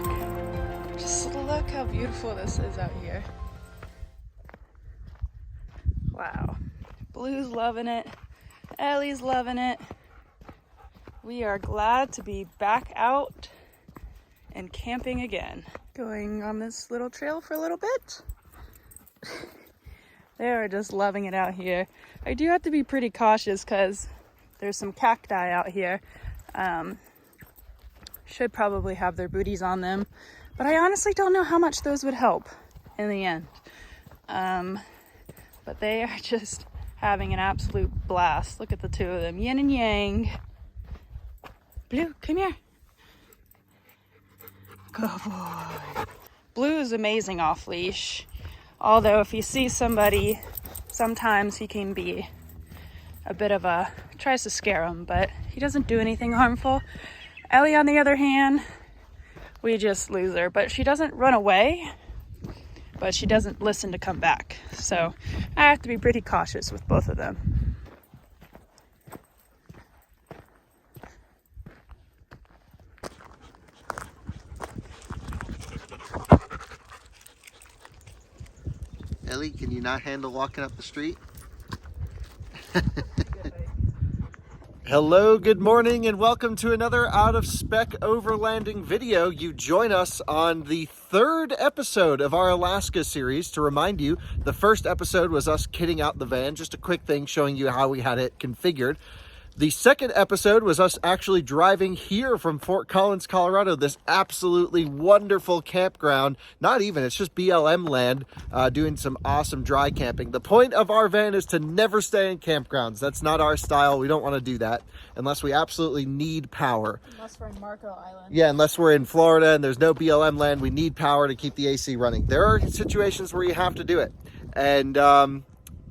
back. Just look how beautiful this is out here. Wow. Blue's loving it. Ellie's loving it. We are glad to be back out and camping again. Going on this little trail for a little bit. They are just loving it out here. I do have to be pretty cautious because there's some cacti out here. Should probably have their booties on them, but I honestly don't know how much those would help in the end. But they are just having an absolute blast. Look at the two of them, yin and yang. Blue, come here. Good boy. Blue is amazing off leash. Although if you see somebody, sometimes he can be a bit of a, tries to scare him, but he doesn't do anything harmful. Ellie, on the other hand, we just lose her, but she doesn't run away, but she doesn't listen to come back. So I have to be pretty cautious with both of them. Ellie, can you not handle walking up the street? Hello, good morning, and welcome to another Out of Spec Overlanding video. You join us on the third episode of our Alaska series. To remind you, the first episode was us kitting out the van, just a quick thing showing you how we had it configured. The second episode was us actually driving here from Fort Collins, Colorado, this absolutely wonderful campground. Not even, it's just BLM land, doing some awesome dry camping. The point of our van is to never stay in campgrounds. That's not our style. We don't want to do that unless we absolutely need power. Unless we're in Marco Island. Yeah, unless we're in Florida and there's no BLM land, we need power to keep the AC running. There are situations where you have to do it. And,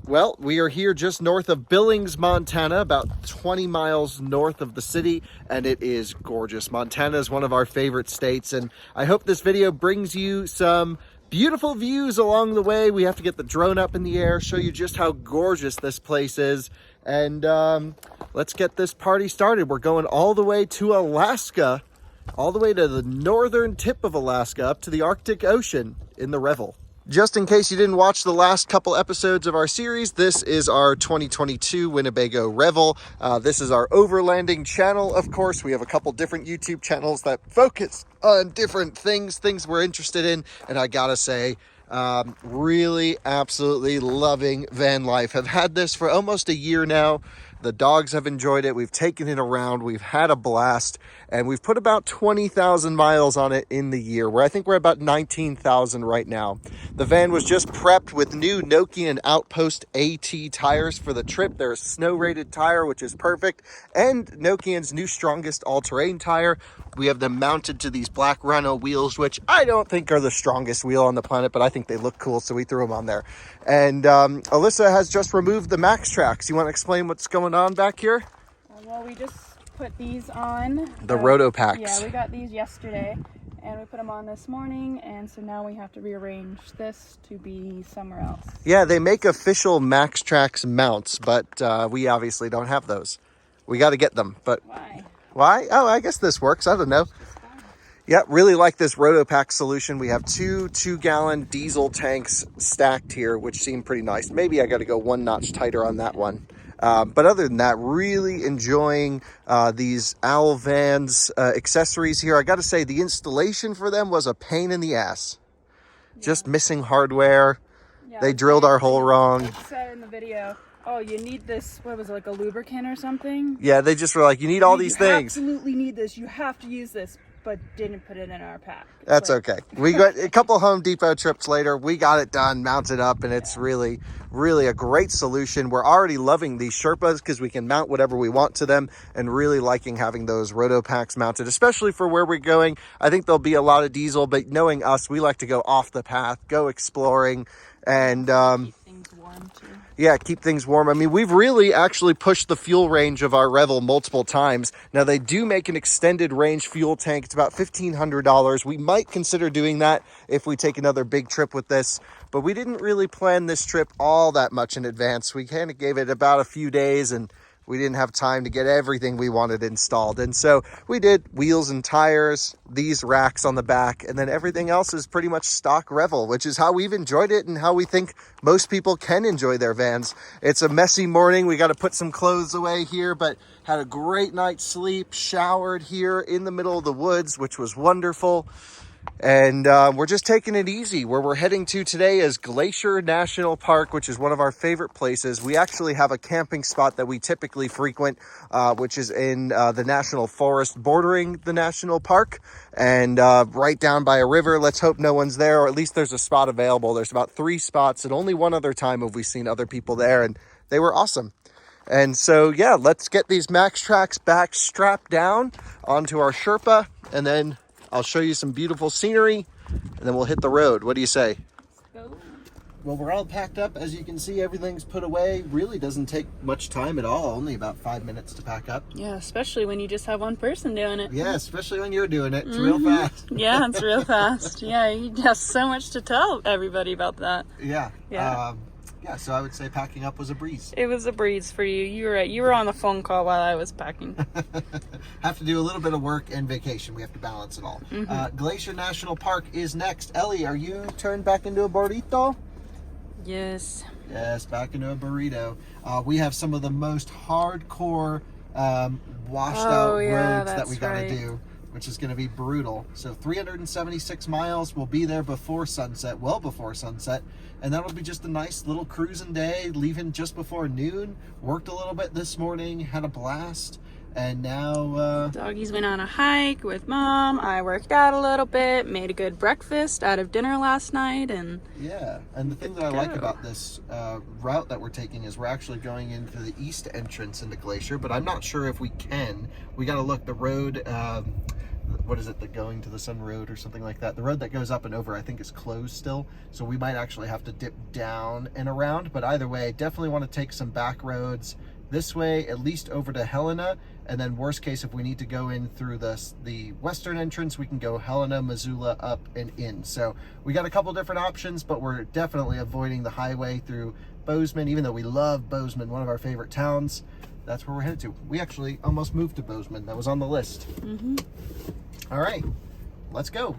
well, we are here just north of Billings, Montana, about 20 miles north of the city, and it is gorgeous. Montana is one of our favorite states, and I hope this video brings you some beautiful views along the way. We have to get the drone up in the air, show you just how gorgeous this place is, and let's get this party started. We're going all the way to Alaska, all the way to the northern tip of Alaska, up to the Arctic Ocean in the Revel. Just in case you didn't watch the last couple episodes of our series, this is our 2022 Winnebago Revel. This is our overlanding channel, of course. We have a couple different YouTube channels that focus on different things we're interested in. And I gotta say, really absolutely loving van life. I've had this for almost a year now. The dogs have enjoyed it. We've taken it around. We've had a blast. And we've put about 20,000 miles on it in the year, where I think we're about 19,000 right now. The van was just prepped with new Nokian Outpost AT tires for the trip. They're a snow-rated tire, which is perfect. And Nokian's new strongest all-terrain tire. We have them mounted to these black Rhino wheels, which I don't think are the strongest wheel on the planet, but I think they look cool, so we threw them on there. And Alyssa has just removed the Max Tracks. You want to explain what's going on back here? Well, we just put these on. The Roto Packs. Yeah, we got these yesterday, and we put them on this morning, and so now we have to rearrange this to be somewhere else. Yeah, they make official Max Tracks mounts, but we obviously don't have those. We got to get them, but... Why? Oh, I guess this works. I don't know. Yeah, really like this Rotopack solution. We have two 2-gallon diesel tanks stacked here, which seem pretty nice. Maybe I got to go one notch tighter on that one. But other than that, really enjoying these Owl Vans accessories here. I got to say, the installation for them was a pain in the ass. Yeah. Just missing hardware. Yeah, they drilled our hole wrong. It said in the video, oh, you need this, what was it, like a lubricant or something? Yeah, they just were like, you need all these things. You absolutely need this. You have to use this, but didn't put it in our pack. That's okay. We got a couple Home Depot trips later. We got it done, mounted up, and it's really, really a great solution. We're already loving these Sherpas because we can mount whatever we want to them, and really liking having those Roto Packs mounted, especially for where we're going. I think there'll be a lot of diesel, but knowing us, we like to go off the path, go exploring, and keep things warm too. Yeah, keep things warm. I mean, we've really actually pushed the fuel range of our Revel multiple times. Now, they do make an extended range fuel tank. It's about $1,500. We might consider doing that if we take another big trip with this, but we didn't really plan this trip all that much in advance. We kind of gave it about a few days, and we didn't have time to get everything we wanted installed. And so we did wheels and tires, these racks on the back, and then everything else is pretty much stock Revel, which is how we've enjoyed it and how we think most people can enjoy their vans. It's a messy morning. We got to put some clothes away here, but had a great night's sleep, showered here in the middle of the woods, which was wonderful. And we're just taking it easy. Where we're heading to today is Glacier National Park, which is one of our favorite places. We actually have a camping spot that we typically frequent, which is in the national forest bordering the national park, and right down by a river. Let's hope no one's there, or at least there's a spot available. There's about 3 spots, and only one other time have we seen other people there, and they were awesome. And so, yeah, let's get these Max Tracks back strapped down onto our Sherpa, and then I'll show you some beautiful scenery, and then we'll hit the road. What do you say? Let's go. Well, we're all packed up. As you can see, everything's put away. Really doesn't take much time at all. Only about 5 minutes to pack up. Yeah, especially when you just have one person doing it. Yeah, especially when you're doing it. It's real fast. Yeah, it's real fast. Yeah, you have so much to tell everybody about that. Yeah. Yeah. Yeah, so I would say packing up was a breeze. It was a breeze for you. You were right. You were on the phone call while I was packing. Have to do a little bit of work and vacation. We have to balance it all. Glacier National Park is next. Ellie, are you turned back into a burrito? Yes. Yes, back into a burrito. We have some of the most hardcore washed out roads that we gotta do, which is gonna be brutal. So 376 miles. We'll be there before sunset, well before sunset. And that'll be just a nice little cruising day, leaving just before noon. Worked a little bit this morning, had a blast. And now Doggies went on a hike with Mom. I worked out a little bit, made a good breakfast out of dinner last night, and yeah. And the thing that I like about this route that we're taking is we're actually going into the east entrance into Glacier, but I'm not sure if we can. We got to look. The road, what is it, the Going to the Sun Road or something like that, the road that goes up and over, I think is closed still, so we might actually have to dip down and around. But either way, definitely want to take some back roads this way, at least over to Helena, and then worst case, if we need to go in through the western entrance, we can go Helena, Missoula, up and in. So we got a couple different options, but we're definitely avoiding the highway through Bozeman, even though we love Bozeman, one of our favorite towns. That's where we're headed to. We actually almost moved to Bozeman. That was on the list. All right, let's go.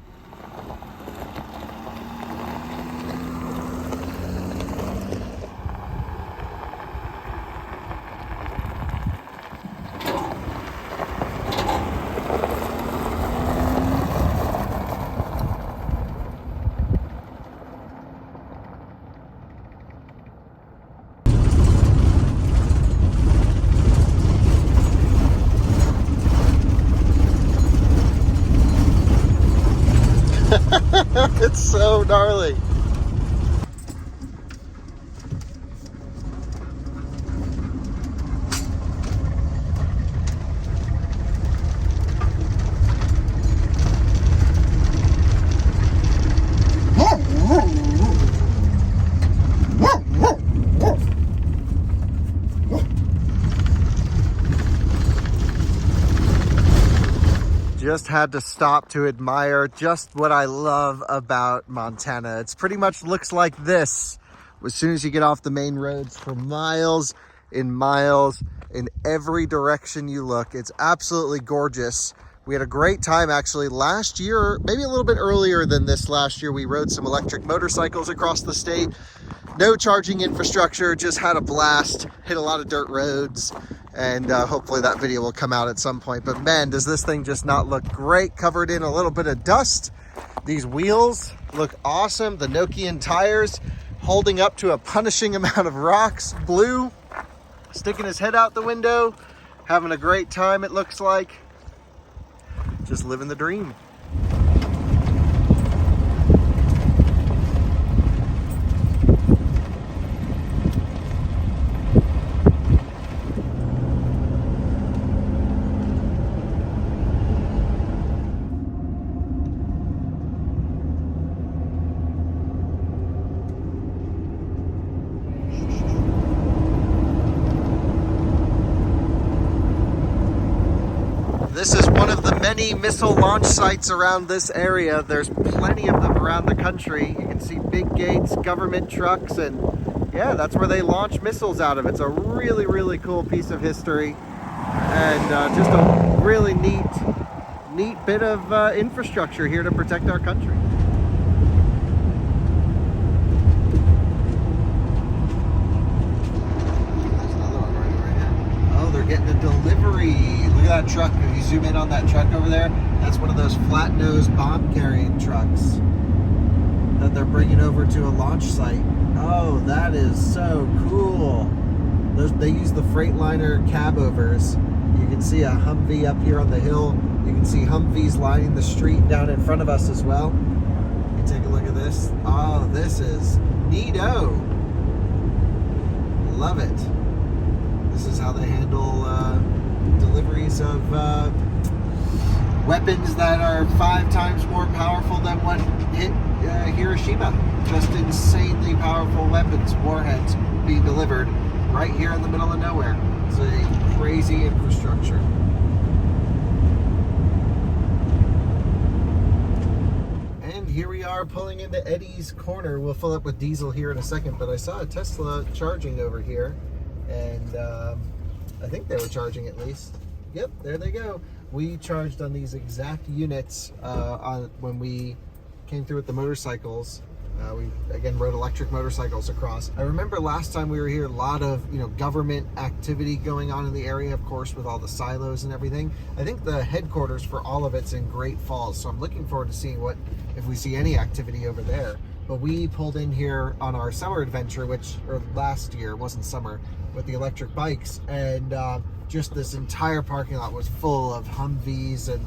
It's so gnarly. Just had to stop to admire just what I love about Montana. It's pretty much looks like this as soon as you get off the main roads for miles in every direction you look. It's absolutely gorgeous. We had a great time actually last year, maybe a little bit earlier than this last year. We rode some electric motorcycles across the state. No charging infrastructure, just had a blast, hit a lot of dirt roads, and hopefully that video will come out at some point. But man, does this thing just not look great, covered in a little bit of dust. These wheels look awesome. The Nokian tires holding up to a punishing amount of rocks. Blue sticking his head out the window, having a great time, it looks like. Just living the dream. This is one of the many missile launch sites around this area. There's plenty of them around the country. You can see big gates, government trucks, and Yeah, that's where they launch missiles out of. It's a really, really cool piece of history, and just a really neat bit of infrastructure here to protect our country. There's another one right here. Oh, they're getting a delivery. Look at that truck. If you zoom in on that truck over there, that's one of those flat-nosed bomb-carrying trucks that they're bringing over to a launch site. Oh, that is so cool. They use the Freightliner cabovers. You can see a Humvee up here on the hill. You can see Humvees lining the street down in front of us as well. You can take a look at this. Oh, this is neato. Love it. This is how they handle deliveries of weapons that are 5 times more powerful than what hit Hiroshima. Just insanely powerful weapons, warheads being delivered right here in the middle of nowhere. It's a crazy infrastructure. And here we are pulling into Eddie's Corner. We'll fill up with diesel here in a second, but I saw a Tesla charging over here, and I think they were charging at least. Yep, there they go. We charged on these exact units when we came through with the motorcycles. We again rode electric motorcycles across. I remember last time we were here, a lot of government activity going on in the area, of course, with all the silos and everything. I think the headquarters for all of it's in Great Falls, so I'm looking forward to seeing if we see any activity over there. But we pulled in here on our summer adventure, or last year, it wasn't summer, with the electric bikes, and just this entire parking lot was full of Humvees and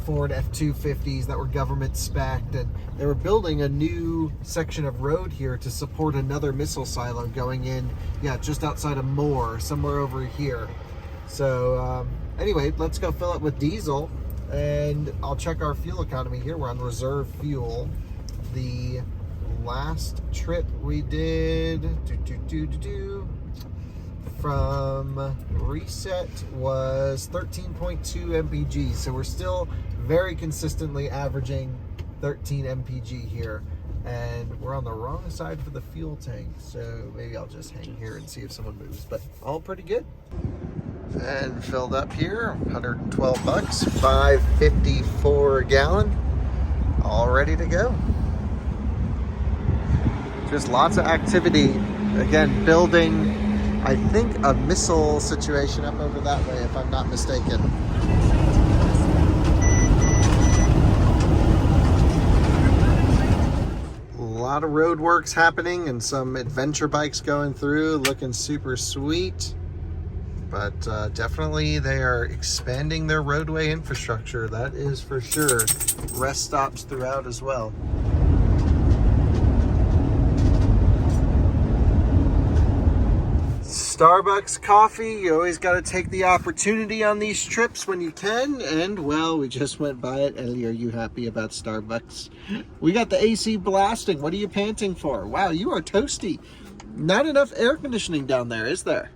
Ford F-250s that were government spec'd, and they were building a new section of road here to support another missile silo going in, just outside of Moore, somewhere over here. So anyway, let's go fill it with diesel, and I'll check our fuel economy here. We're on reserve fuel. The last trip we did from reset was 13.2 mpg, so we're still very consistently averaging 13 mpg here, and we're on the wrong side for the fuel tank, so maybe I'll just hang here and see if someone moves, but all pretty good. And filled up here, 112 bucks, 5.54 a gallon, all ready to go. Just lots of activity, again, building, I think, a missile situation up over that way, if I'm not mistaken. A lot of road works happening and some adventure bikes going through, looking super sweet. But definitely they are expanding their roadway infrastructure, that is for sure. Rest stops throughout as well. Starbucks coffee, you always got to take the opportunity on these trips when you can, and well, we just went by it. Ellie, are you happy about Starbucks? We got the AC blasting. What are you panting for? Wow, you are toasty. Not enough air conditioning down there, is there?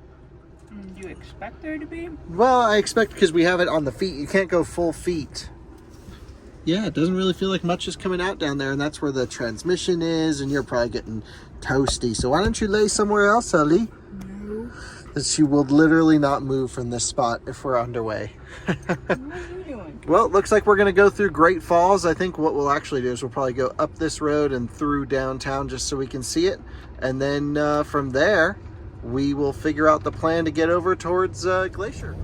Do you expect there to be? Well, I expect, because we have it on the feet. You can't go full feet. Yeah, it doesn't really feel like much is coming out down there, and that's where the transmission is, and you're probably getting toasty. So why don't you lay somewhere else, Ellie? She will literally not move from this spot if we're underway. What are you doing? Well, it looks like we're going to go through Great Falls. I think what we'll actually do is we'll probably go up this road and through downtown just so we can see it. And then from there, we will figure out the plan to get over towards Glacier.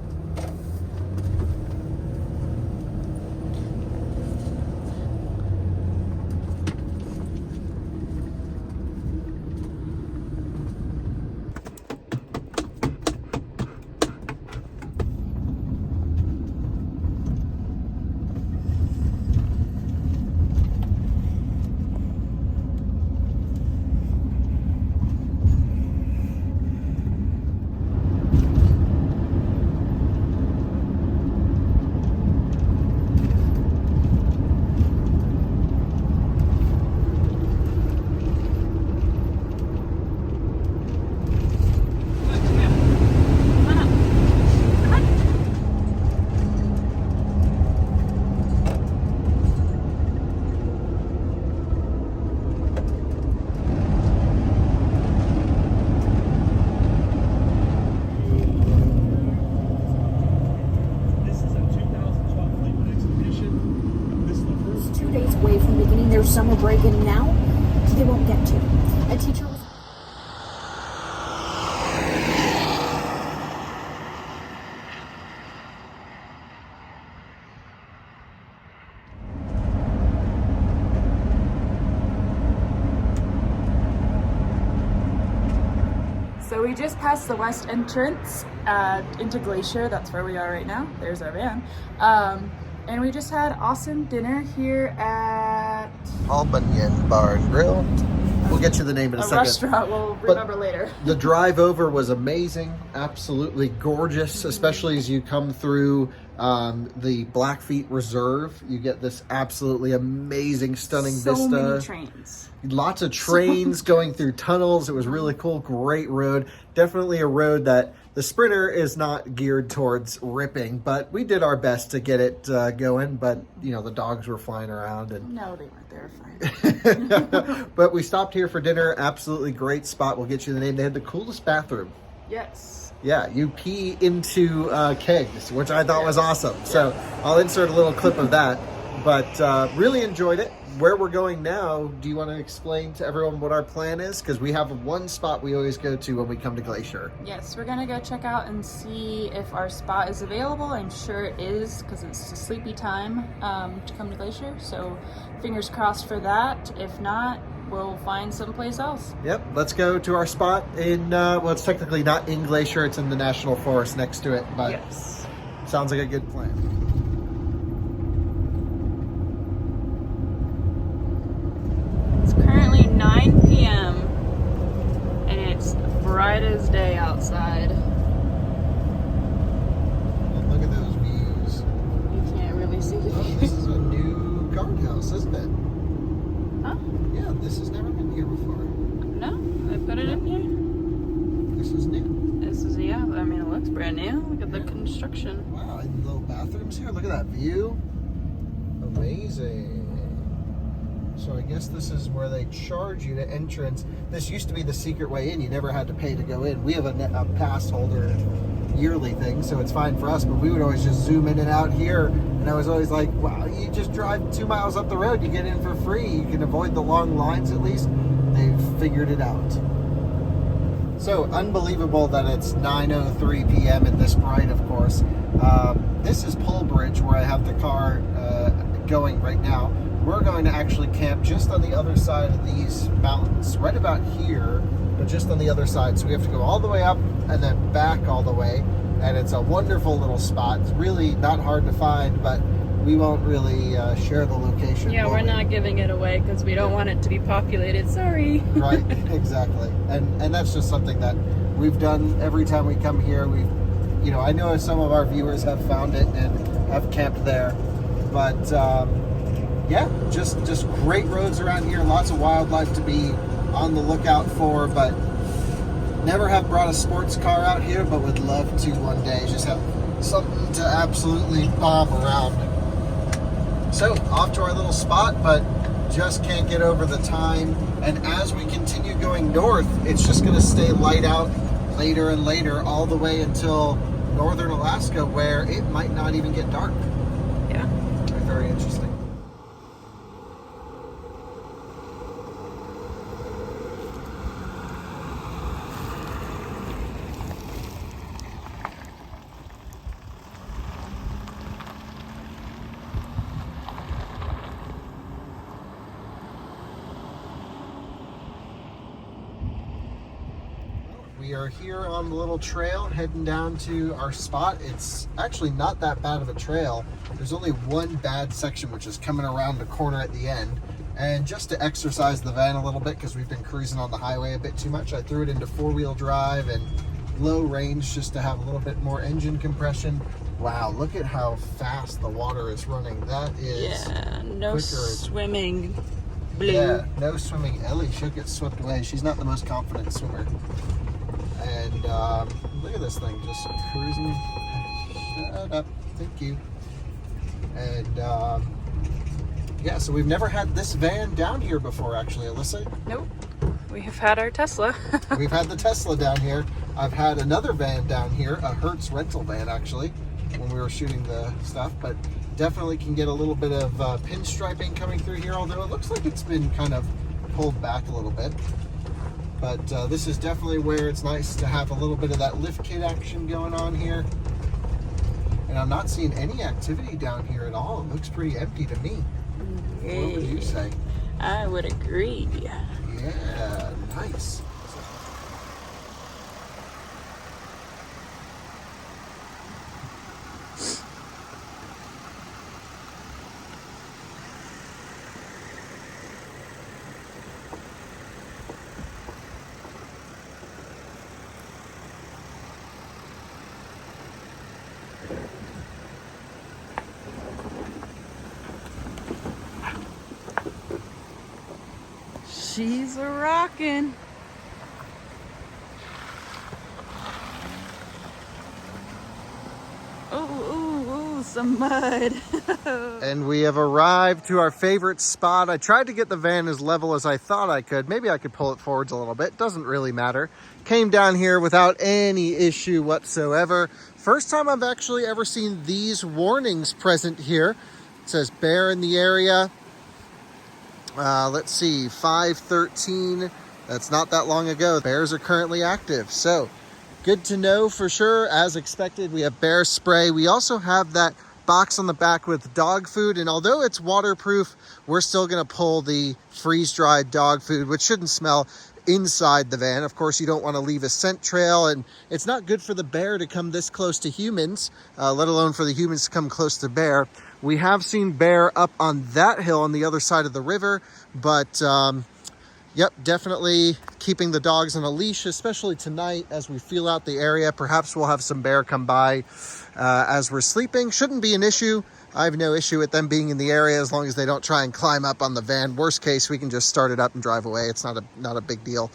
summer break and now they won't get to. A teacher was... So we just passed the west entrance into Glacier. That's where we are right now. There's our van. And we just had awesome dinner here at Albanian Bar and Grill. We'll get you the name in a second. Restaurant we'll remember later. The drive over was amazing, absolutely gorgeous, especially as you come through the Blackfeet Reserve. You get this absolutely amazing, stunning vista. So many trains. Lots of trains going through tunnels. It was really cool. Great road. Definitely a road that the Sprinter is not geared towards ripping, but we did our best to get it going. But, you know, the dogs were flying around. And no, they weren't. They were fine. But we stopped here for dinner. Absolutely great spot. We'll get you the name. They had the coolest bathroom. Yes. Yeah, you pee into kegs, which I thought was awesome. So I'll insert a little clip of that. But really enjoyed it. Where we're going now, do you want to explain to everyone what our plan is? Because we have one spot we always go to when we come to Glacier. Yes, we're going to go check out and see if our spot is available. I'm sure it is, because it's a sleepy time to come to Glacier. So fingers crossed for that. If not, we'll find someplace else. Yep, let's go to our spot in, well, it's technically not in Glacier. It's in the National Forest next to it. But yes. Sounds like a good plan. Currently 9 p.m. and it's bright as day outside. Look at those views. You can't really see the view. This is a new guardhouse, isn't it? Huh? Yeah, this has never been here before. No, they put it in here. This is new. This is, yeah, I mean, it looks brand new. Look at the construction. Wow, and little bathrooms here. Look at that view. Amazing. So I guess this is where they charge you to entrance. This used to be the secret way in. You never had to pay to go in. We have a pass holder yearly thing, so it's fine for us, but we would always just zoom in and out here. And I was always like, wow, you just drive 2 miles up the road, you get in for free. You can avoid the long lines at least. They've figured it out. So unbelievable that it's 9:03 p.m. and this bright, of course. This is Polbridge, where I have the car going right now. We're going to actually camp just on the other side of these mountains, right about here, but just on the other side. So we have to go all the way up and then back all the way. And it's a wonderful little spot. It's really not hard to find, but we won't really share the location. Yeah, we're not giving it away because we don't want it to be populated. Sorry. Right, exactly. And that's just something that we've done every time we come here. We've, you know, I know some of our viewers have found it and have camped there, but yeah, just great roads around here. Lots of wildlife to be on the lookout for, but never have brought a sports car out here, but would love to one day. Just have something to absolutely bomb around. So off to our little spot, but just can't get over the time. And as we continue going north, it's just going to stay light out later and later, all the way until northern Alaska, where it might not even get dark. Yeah. Very interesting. We are here on the little trail heading down to our spot. It's actually not that bad of a trail. There's only one bad section, which is coming around the corner at the end. And just to exercise the van a little bit, because we've been cruising on the highway a bit too much, I threw it into four-wheel drive and low range just to have a little bit more engine compression. Wow, look at how fast the water is running. That is no quicker. Swimming. Blue. Yeah, no swimming. Ellie, she'll get swept away. She's not the most confident swimmer. And look at this thing, just cruising. Shut up, thank you. And yeah, so we've never had this van down here before, actually, Alyssa. Nope. We have had our Tesla. We've had the Tesla down here. I've had another van down here, a Hertz rental van, actually, when we were shooting the stuff. But Definitely can get a little bit of pinstriping coming through here, although it looks like it's been kind of pulled back a little bit. But this is definitely where it's nice to have a little bit of that lift kit action going on here. And I'm not seeing any activity down here at all. It looks pretty empty to me. What would you say? I would agree. Yeah, nice. She's a rockin'. Ooh, some mud. And we have arrived to our favorite spot. I tried to get the van as level as I thought I could. Maybe I could pull it forwards a little bit. Doesn't really matter. Came down here without any issue whatsoever. First time I've actually ever seen these warnings present here. It says bear in the area. Let's see, 5/13. That's not that long ago. Bears are currently active. So good to know for sure. As expected, we have bear spray. We also have that box on the back with dog food, and although it's waterproof, we're still going to pull the freeze-dried dog food, which shouldn't smell, inside the van. Of course, you don't want to leave a scent trail, and it's not good for the bear to come this close to humans, let alone for the humans to come close to bear. We have seen bear up on that hill on the other side of the river, but yep, definitely keeping the dogs on a leash, especially tonight as we feel out the area. Perhaps we'll have some bear come by as we're sleeping. Shouldn't be an issue. I have no issue with them being in the area as long as they don't try and climb up on the van. Worst case, we can just start it up and drive away. It's not a big deal.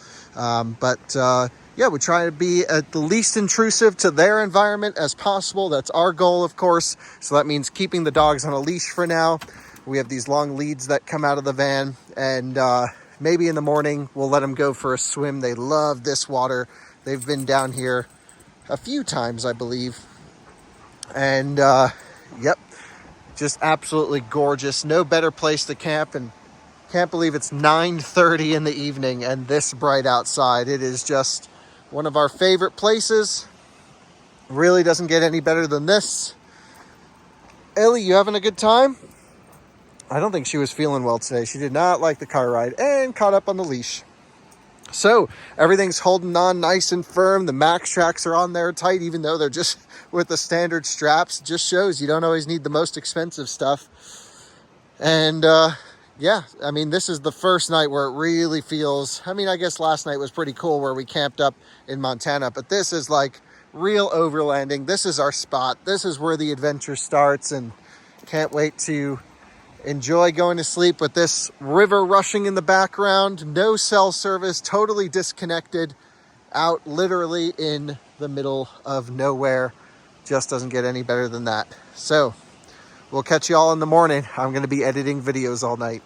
Yeah, we try to be at the least intrusive to their environment as possible. That's our goal, of course. So that means keeping the dogs on a leash for now. We have these long leads that come out of the van, and maybe in the morning we'll let them go for a swim. They love this water. They've been down here a few times, I believe. And yep, just absolutely gorgeous. No better place to camp, and can't believe it's 9:30 in the evening and this bright outside. It is just one of our favorite places. Really doesn't get any better than this. Ellie, you having a good time? I don't think she was feeling well today. She did not like the car ride and caught up on the leash. So everything's holding on nice and firm. The max tracks are on there tight, even though they're just with the standard straps. It just shows you don't always need the most expensive stuff. And yeah, I mean, this is the first night where it really feels, I mean, I guess last night was pretty cool where we camped up in Montana, but this is like real overlanding. This is our spot. This is where the adventure starts, and can't wait to enjoy going to sleep with this river rushing in the background. No cell service, totally disconnected, out literally in the middle of nowhere. Just doesn't get any better than that. So we'll catch you all in the morning. I'm going to be editing videos all night.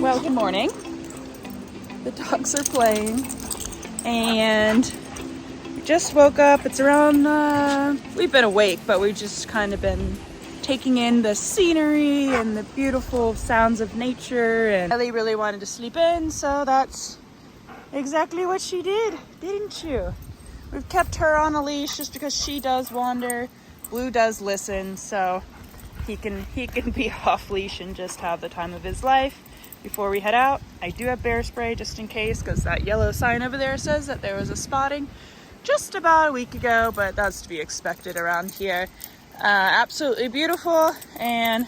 Well, good morning. The dogs are playing, and we just woke up. It's around, we've been awake, but we've just kind of been taking in the scenery and the beautiful sounds of nature. And Ellie really wanted to sleep in, so that's exactly what she did, didn't you? We've kept her on a leash just because she does wander. Blue does listen, so he can be off leash and just have the time of his life before we head out. I do have bear spray just in case, because that yellow sign over there says that there was a spotting just about a week ago, but that's to be expected around here. Absolutely beautiful, and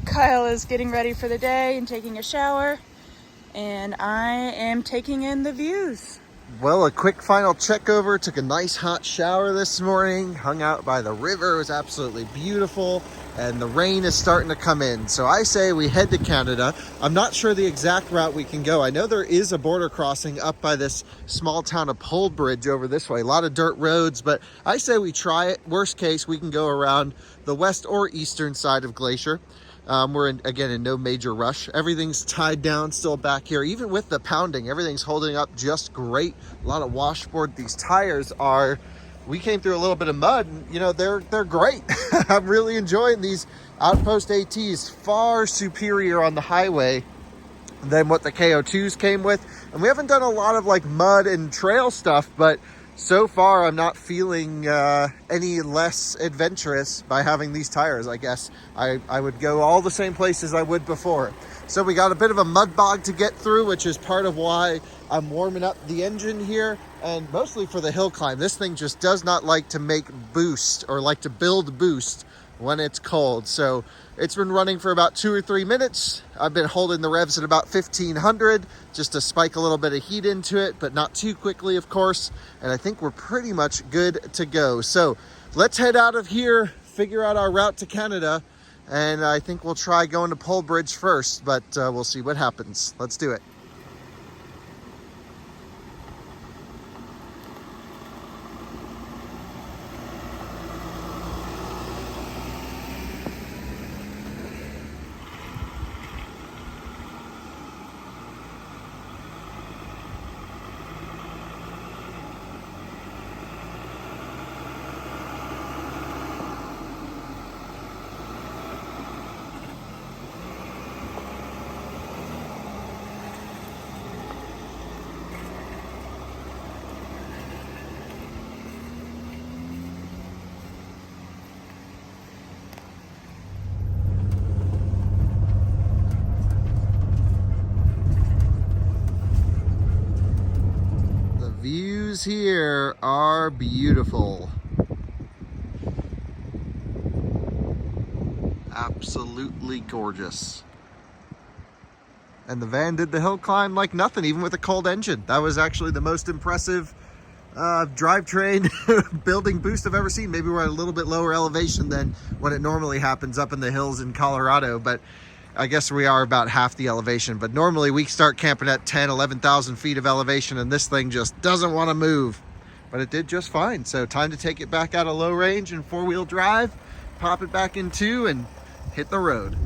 Kyle is getting ready for the day and taking a shower, and I am taking in the views. Well, a quick final check over, took a nice hot shower this morning, hung out by the river. It was absolutely beautiful, and the rain is starting to come in. So I say we head to Canada. I'm not sure the exact route we can go. I know there is a border crossing up by this small town of Poldbridge over this way. A lot of dirt roads, but I say we try it. Worst case, we can go around the west or eastern side of Glacier. We're again in no major rush. Everything's tied down still back here. Even with the pounding, everything's holding up just great. A lot of washboard. These tires are, we came through a little bit of mud, and you know, they're great. I'm really enjoying these Outpost ATs. Far superior on the highway than what the KO2s came with. And we haven't done a lot of like mud and trail stuff, but so far I'm not feeling any less adventurous by having these tires. I guess I would go all the same places I would before. So we got a bit of a mud bog to get through, which is part of why I'm warming up the engine here, and mostly for the hill climb. This thing just does not like to make boost or like to build boost when it's cold. So it's been running for about 2 or 3 minutes. I've been holding the revs at about 1500 just to spike a little bit of heat into it, but not too quickly, of course. And I think we're pretty much good to go. So let's head out of here, figure out our route to Canada, and I think we'll try going to Poldbridge first, but we'll see what happens. Let's do it. Views here are beautiful. Absolutely gorgeous. And the van did the hill climb like nothing, even with a cold engine. That was actually the most impressive drivetrain building boost I've ever seen. Maybe we're at a little bit lower elevation than what it normally happens up in the hills in Colorado, but I guess we are about half the elevation. But normally we start camping at 10, 11,000 feet of elevation, and this thing just doesn't want to move. But it did just fine. So time to take it back out of low range and four-wheel drive, pop it back in two, and hit the road.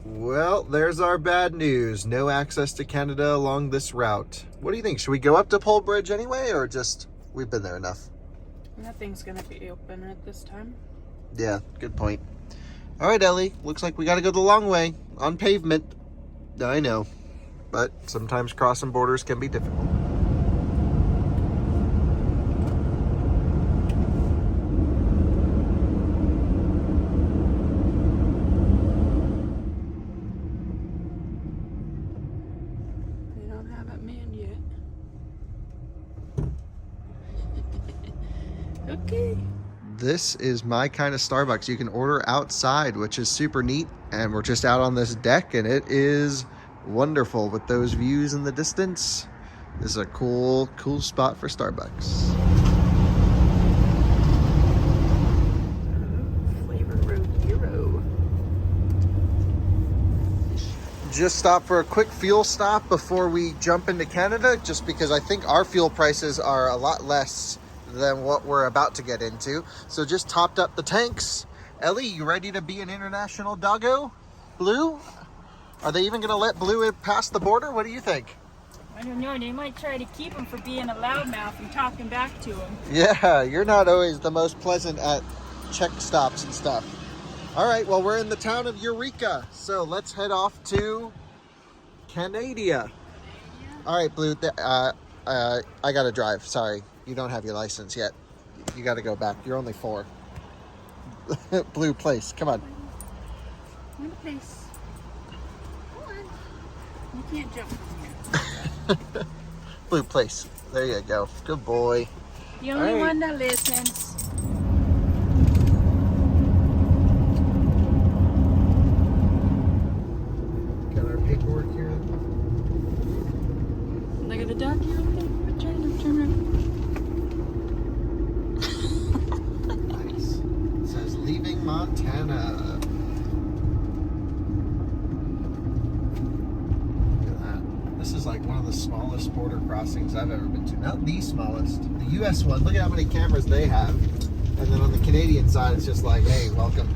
Well, there's our bad news. No access to Canada along this route. What do you think? Should we go up to Poldbridge anyway, or just we've been there enough? Nothing's gonna be open at this time. Yeah, good point. All right, Ellie. Looks like we got to go the long way on pavement. I know, but sometimes crossing borders can be difficult. Okay. This is my kind of Starbucks. You can order outside, which is super neat. And we're just out on this deck, and it is wonderful with those views in the distance. This is a cool spot for Starbucks. Flavor Road Hero. Just stop for a quick fuel stop before we jump into Canada, just because I think our fuel prices are a lot less than what we're about to get into. So just topped up the tanks. Ellie, you ready to be an international doggo? Blue? Are they even going to let Blue pass the border? What do you think? I don't know. They might try to keep him for being a loudmouth and talking back to him. Yeah, you're not always the most pleasant at check stops and stuff. All right, well, we're in the town of Eureka, so let's head off to Canada. All right, Blue, I gotta drive. Sorry, you don't have your license yet. You gotta go back. You're only 4. Blue, place. Come on. One place. Come on. You can't jump from here. Blue, place. There you go. Good boy. The only one that listens. Got our paperwork here. Look at the duck. Turn around. Nice. It says leaving Montana. Look at that. This is like one of the smallest border crossings I've ever been to. Not the smallest. The U.S. one. Look at how many cameras they have. And then on the Canadian side, it's just like, hey, welcome.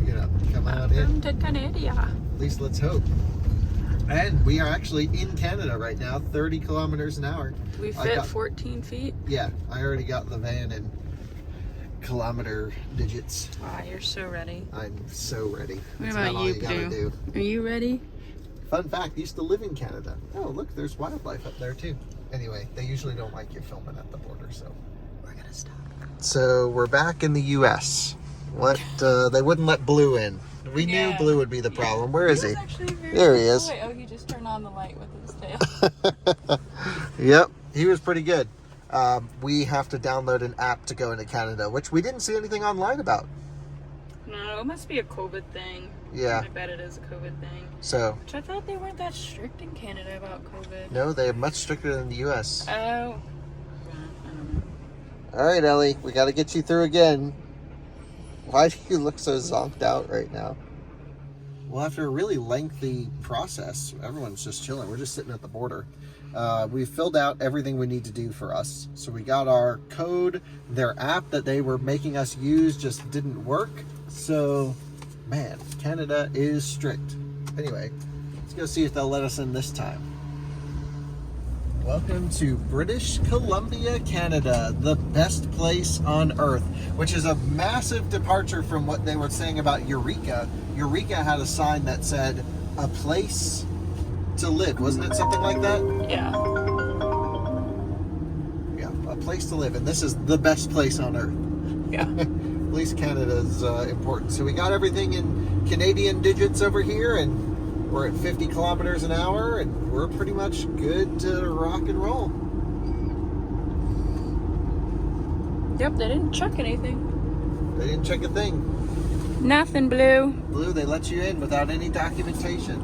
You know, come on in. Welcome to Canada. At least let's hope. And we are actually in Canada right now, 30 kilometers an hour. We fit 14 feet. Yeah, I already got the van in kilometer digits. Wow, you're so ready. I'm so ready. What That's about not all you, gotta Blue? Are you ready? Fun fact, I used to live in Canada. Oh, look, there's wildlife up there too. Anyway, they usually don't like you filming at the border, so we're gonna stop. So we're back in the U.S. What? They wouldn't let Blue in. We knew Blue would be the problem. Where is he? There he is. Oh, he just turned on the light with his tail. Yep, he was pretty good. We have to download an app to go into Canada, which we didn't see anything online about. No, it must be a COVID thing. Yeah. I bet it is a COVID thing. So. Which I thought they weren't that strict in Canada about COVID. No, they are much stricter than the U.S. Oh. I don't know. All right, Ellie, we got to get you through again. Why do you look so zonked out right now? Well, after a really lengthy process, everyone's just chilling. We're just sitting at the border. We filled out everything we need to do for us. So we got our code. Their app that they were making us use just didn't work. So, man, Canada is strict. Anyway, let's go see if they'll let us in this time. Welcome to British Columbia, Canada, the best place on earth, which is a massive departure from what they were saying about Eureka. Eureka had a sign that said, a place to live. Wasn't it something like that? Yeah. Yeah, a place to live. And this is the best place on earth. Yeah. At least Canada's important. So we got everything in Canadian digits over here, and we're at 50 kilometers an hour, and we're pretty much good to rock and roll. Yep, they didn't check anything. They didn't check a thing. Nothing, Blue. Blue, they let you in without any documentation.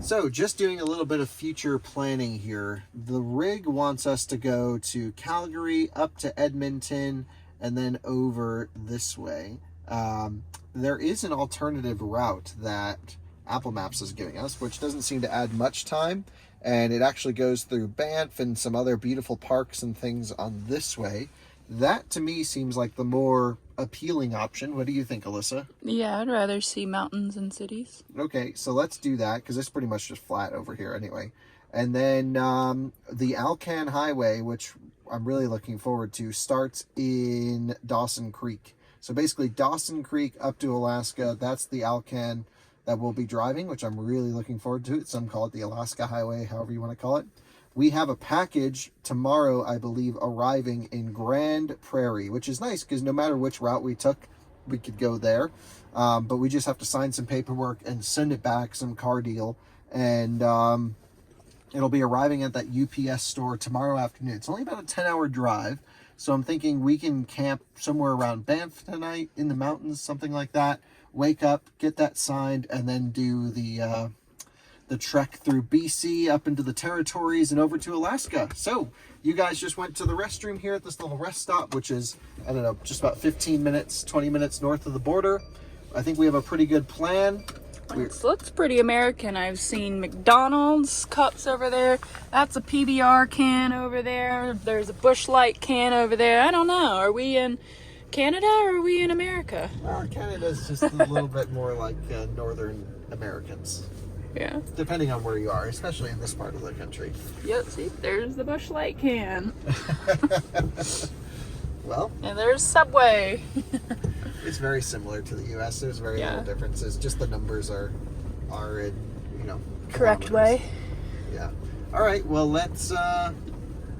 So just doing a little bit of future planning here. The rig wants us to go to Calgary, up to Edmonton, and then over this way. There is an alternative route that Apple Maps is giving us, which doesn't seem to add much time. And it actually goes through Banff and some other beautiful parks and things on this way. That to me seems like the more appealing option. What do you think, Alyssa? Yeah, I'd rather see mountains and cities. Okay, so let's do that, because it's pretty much just flat over here anyway. And then the Alcan Highway, which I'm really looking forward to, starts in Dawson Creek. So basically Dawson Creek up to Alaska, that's the Alcan that we'll be driving, which I'm really looking forward to. Some call it the Alaska Highway, however you want to call it. We have a package tomorrow, I believe, arriving in Grand Prairie, which is nice because no matter which route we took, we could go there. But we just have to sign some paperwork and send it back, some car deal. And it'll be arriving at that UPS store tomorrow afternoon. It's only about a 10-hour drive. So I'm thinking we can camp somewhere around Banff tonight in the mountains, something like that. Wake up, get that signed, and then do the trek through BC up into the territories and over to Alaska. So you guys just went to the restroom here at this little rest stop, which is, I don't know, just about 15 minutes, 20 minutes north of the border. I think we have a pretty good plan. It looks pretty American. I've seen McDonald's cups over there. That's a PBR can over there. There's a Busch Light can over there. I don't know. Are we in Canada or are we in America? Well, Canada's just a little bit more like Northern Americans. Yeah. Depending on where you are, especially in this part of the country. Yep, see, there's the Busch Light can. Well. And there's Subway. It's very similar to the U.S. There's very little differences. Just the numbers are in, you know, correct kilometers. way. Yeah. All right. Well, let's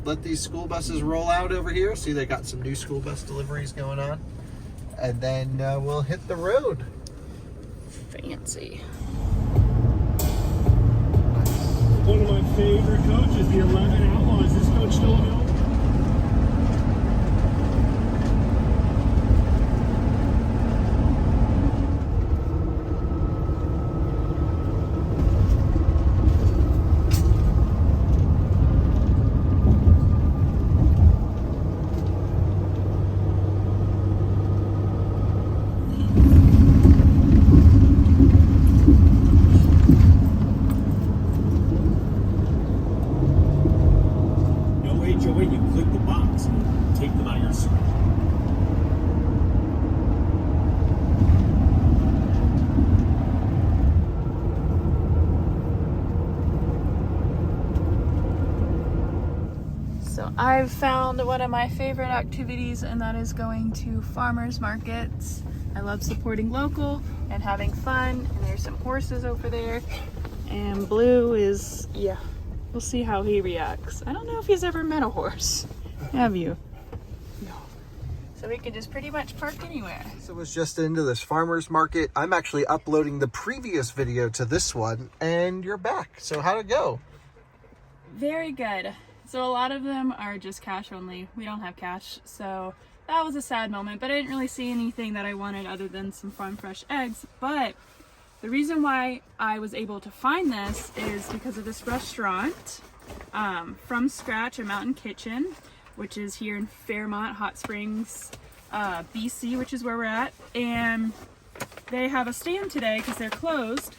let these school buses roll out over here. See, they got some new school bus deliveries going on, and then we'll hit the road. Fancy. One of my favorite coaches, the 11 Outlaw. Is this coach still available? Wait, you click the box and take them out of your screen. So I've found one of my favorite activities, and that is going to farmers markets. I love supporting local and having fun, and there's some horses over there. And Blue is, yeah, we'll see how he reacts. I don't know if he's ever met a horse. Have you? No. So we can just pretty much park anywhere. So was just into this farmer's market. I'm actually uploading the previous video to this one, and you're back. So how'd it go? Very good. So a lot of them are just cash only. We don't have cash, so that was a sad moment, but I didn't really see anything that I wanted other than some farm fresh eggs. But the reason why I was able to find this is because of this restaurant, From Scratch, a Mountain Kitchen, which is here in Fairmont, Hot Springs, BC, which is where we're at. And they have a stand today because they're closed.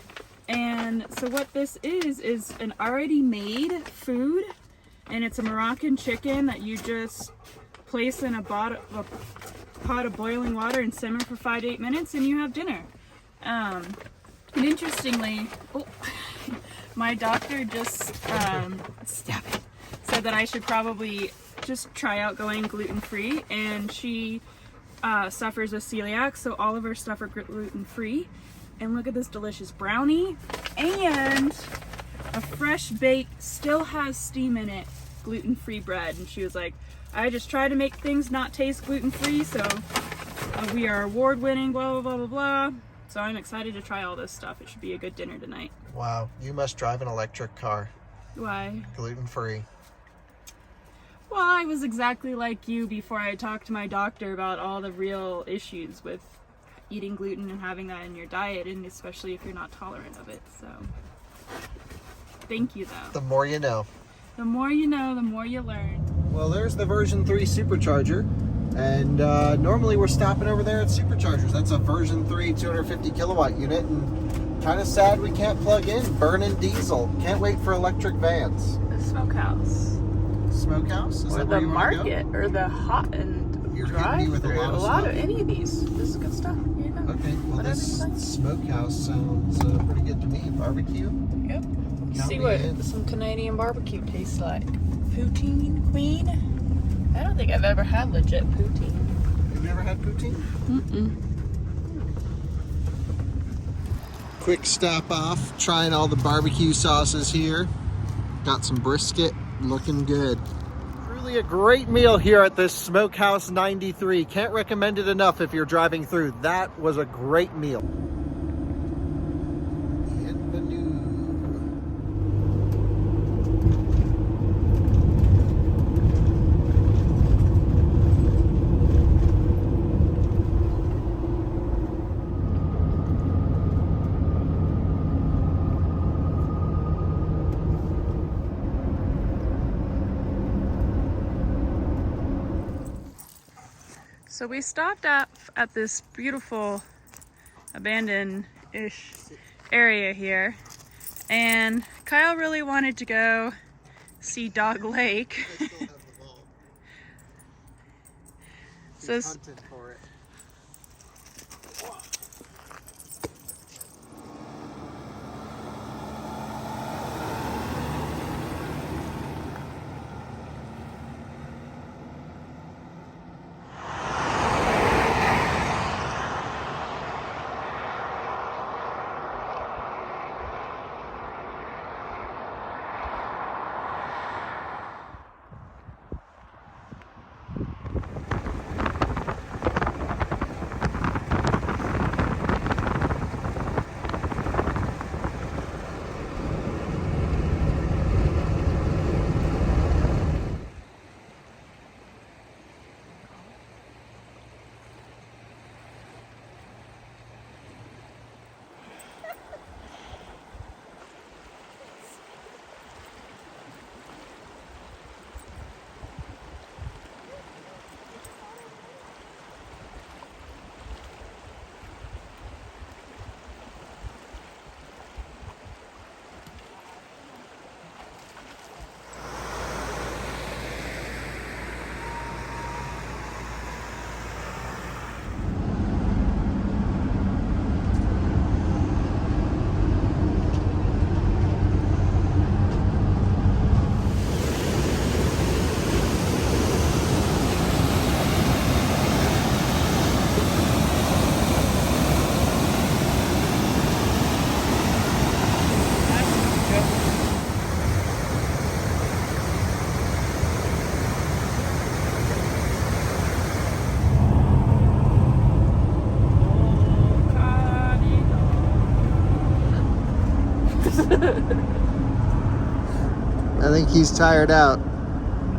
And so what this is an already made food, and it's a Moroccan chicken that you just place in a pot of boiling water and simmer for 5 to 8 minutes, and you have dinner. And interestingly, my doctor just said that I should probably just try out going gluten-free, and she suffers with celiac, so all of her stuff are gluten-free. And look at this delicious brownie, and a fresh baked, still has steam in it, gluten-free bread. And she was like, I just try to make things not taste gluten-free, so we are award-winning, blah, blah, blah, blah, blah. So I'm excited to try all this stuff. It should be a good dinner tonight. Wow, you must drive an electric car. Why? Gluten-free. Well, I was exactly like you before I talked to my doctor about all the real issues with eating gluten and having that in your diet, and especially if you're not tolerant of it. So thank you, though. The more you know. The more you know, the more you learn. Well, there's the version 3 supercharger, and normally we're stopping over there at Superchargers. That's a version 3 250 kilowatt unit, and kind of sad we can't plug in, burning diesel. Can't wait for electric vans. The smokehouse. Smokehouse? Is Or that the where you wanna go? market, or the hot and You're hitting me with a drive-through. lot A of lot of stuff. any of these. This is good stuff. Here you go. Okay, well Whatever this you like. smokehouse sounds pretty good to me. Barbecue? Yep. Count See me what in. some Canadian barbecue tastes like. Poutine Queen? I don't think I've ever had legit poutine. You've never had poutine? Mm-mm. Quick stop off, trying all the barbecue sauces here. Got some brisket, looking good. Really a great meal here at this Smokehouse 93. Can't recommend it enough if you're driving through. That was a great meal. Bienvenue. So we stopped at this beautiful abandoned-ish area here. And Kyle really wanted to go see Dog Lake. I still have the ball. So He's hunting for it. I think he's tired out. You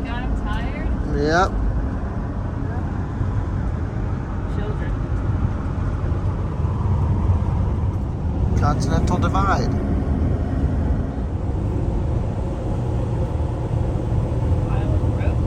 got him tired? Yep. Children. Continental Divide. Island Road.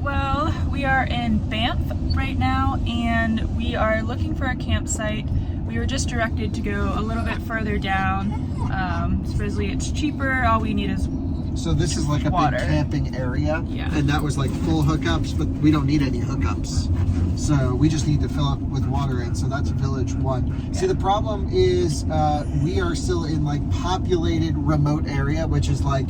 Well, we are in Banff right now, and we are looking for a campsite. We were just directed to go a little bit further down. Supposedly it's cheaper. All we need is So this is like a water. big camping area, Yeah. and that was like full hookups, but we don't need any hookups. So we just need to fill up with water in. So that's Village 1. See, the problem is we are still in like populated remote area, which is like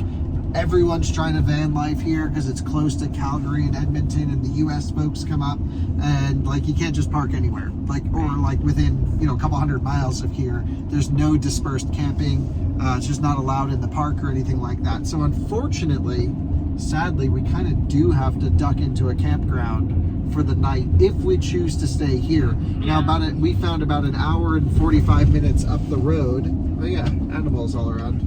everyone's trying to van life here because it's close to Calgary and Edmonton, and the US folks come up, and like you can't just park anywhere, like, or like within, you know, a couple hundred miles of here. There's no dispersed camping. It's just not allowed in the park or anything like that. So unfortunately, sadly, we kind of do have to duck into a campground for the night if we choose to stay here. Now, we found about an hour and 45 minutes up the road. Oh yeah, animals all around.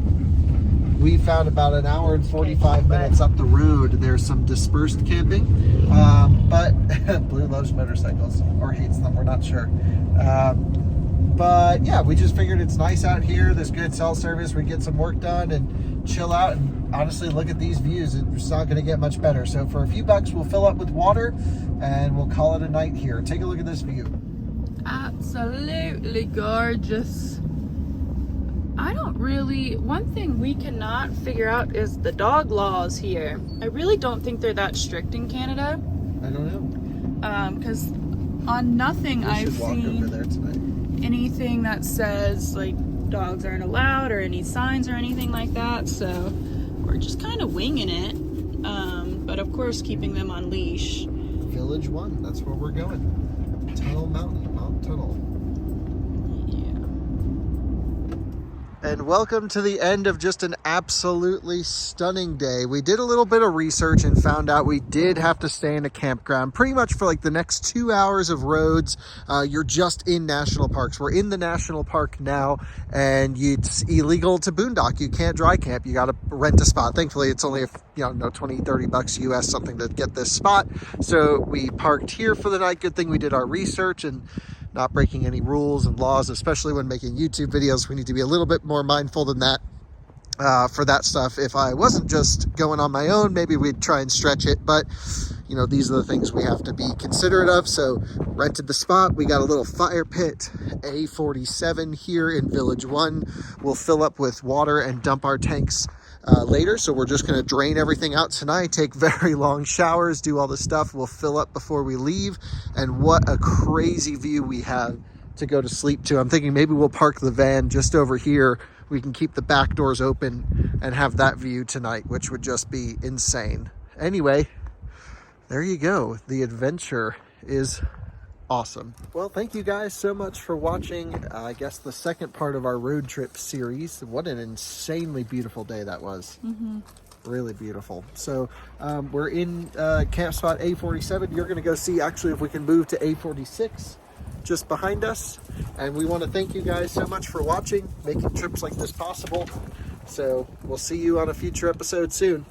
We found about an hour and 45 minutes up the road. There's some dispersed camping, but Blue loves motorcycles or hates them. We're not sure. But yeah, we just figured it's nice out here. There's good cell service. We get some work done and chill out. And honestly, look at these views. It's not going to get much better. So for a few bucks, we'll fill up with water and we'll call it a night here. Take a look at this view. absolutely gorgeous. One thing we cannot figure out is the dog laws here. I really don't think they're that strict in Canada. I don't know. Because on nothing I've Walk over seen there tonight. anything that says like dogs aren't allowed or any signs or anything like that. So we're just kind of winging it. But of course keeping them on leash. Village 1, that's where we're going. Tunnel Mountain, Mount Tunnel. And welcome to the end of just an absolutely stunning day. We did a little bit of research and found out we did have to stay in a campground pretty much for like the next 2 hours of roads. You're just in national parks. We're in the national park now, and it's illegal to boondock. You can't dry camp. You got to rent a spot. Thankfully, it's only, 20, 30 bucks US something to get this spot. So we parked here for the night. Good thing we did our research, and not breaking any rules and laws, especially when making YouTube videos. We need to be a little bit more mindful than that. For that stuff. If I wasn't just going on my own, maybe we'd try and stretch it, but you know, these are the things we have to be considerate of. So rented the spot. We got a little fire pit, A47 here in Village 1. We'll fill up with water and dump our tanks later. So we're just going to drain everything out tonight, take very long showers, do all the stuff. We'll fill up before we leave. And what a crazy view we have to go to sleep to. I'm thinking maybe we'll park the van just over here. We can keep the back doors open and have that view tonight, which would just be insane. Anyway, there you go. The adventure is awesome. Well, thank you guys so much for watching, I guess, the second part of our road trip series. What an insanely beautiful day that was. Really beautiful. So we're in camp spot A47. You're going to go see actually if we can move to A46 just behind us. And we want to thank you guys so much for watching, making trips like this possible. So we'll see you on a future episode soon.